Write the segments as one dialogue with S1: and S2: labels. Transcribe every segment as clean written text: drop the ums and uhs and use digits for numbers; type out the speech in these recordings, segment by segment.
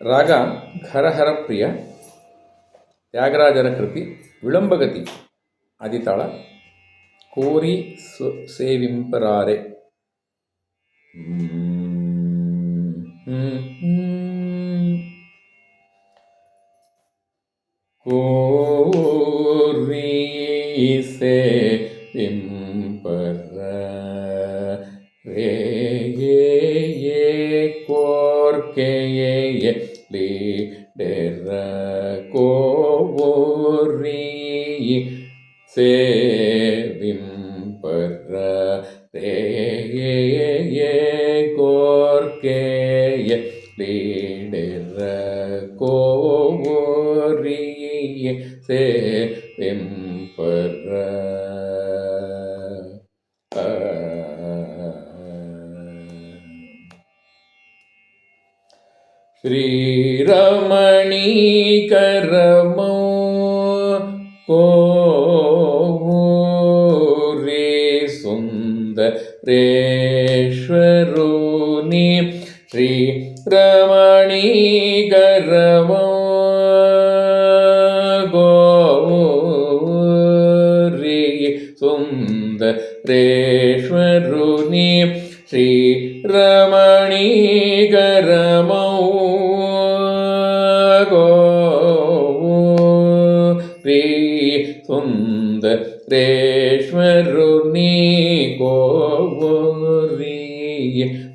S1: ರಾಗ ಘರಹರ ಪ್ರಿಯ, ತ್ಯಾಗರಾಜರ ಕೃತಿ, ವಿಳಂಬಗತಿ ಆದಿತಾಳ, ಕೋರಿ ಸೇವಿಂಪರಾರೆ. ಕೋರಿ ಸೇವಿಂಪರಾರೆ ಕೋರ್ಕೆಯೇ ಲೀಡೆರ ಕೋರಿ ಸೇವಿಂಪರಾರೆ ಕೋರ್ಕೆಯ ಲೀಡೆರ ಕೋರಿ ಸೇವಿಂಪರಾರೆ. ಶ್ರೀರಮಣೀಕರಮೋ ಕೋರಿ ಸುಂದರೇಶ್ವರುನಿ ಶ್ರೀರಮಣೀಕರಮೋ ಕೋರಿ ಸುಂದರೇಶ್ವರುನಿ ಶ್ರೀರಮಣೀಕರಮೋ ಸುಂದರೇಶ್ವರುನಿ ಕೋರಿ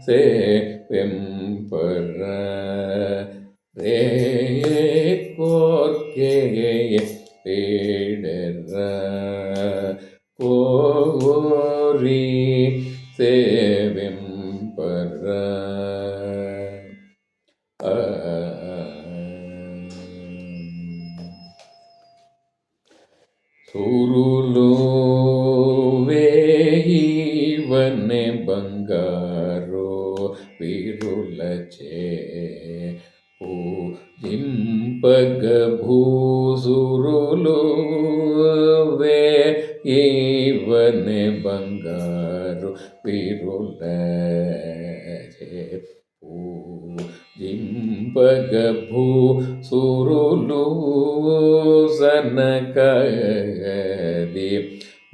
S1: ಸೇವಿಂಪರಾರೆ ಕೋರ್ಕೆಯ ಲೀಡೆರ ಕೋರಿ ಸೇವಿಂಪರಾರೆ. ಸುರುಳು వేయివనె బంగారు విరులచే పూజింపగ భూసురులు వేయివనె బంగారు విరులచే పూజింపగ భూసురులు సనకాది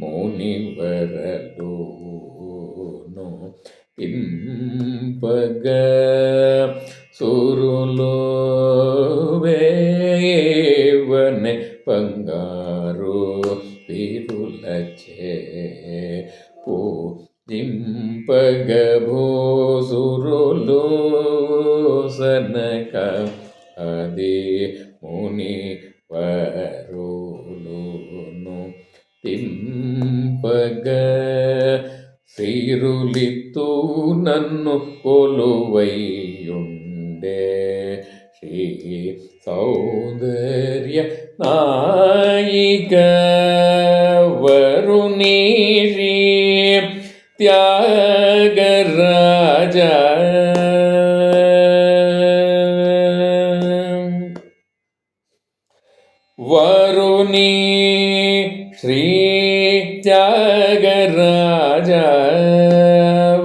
S1: మునివరలును ఇంపగ సురులు వేయివనె బంగారు విరులచే పూజింపగ భూసురులు సనకాది మునివరులును ఇంపగ సిరులిత్తు నన్ను కొలువైయుండే శ్రీ సౌందర్య నాయిక వరుణి శ్రీ త్యాగరాజ వరుణి శ్రీ త్యాగరాజ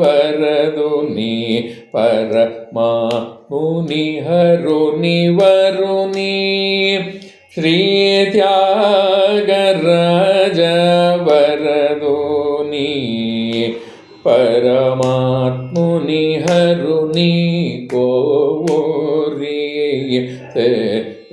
S1: వరదుని పరమాత్ముని హరుని వరుణి శ్రీ త్యాగరాజ వరదుని పరమాత్ముని హరుని కోరి సేవింపరారే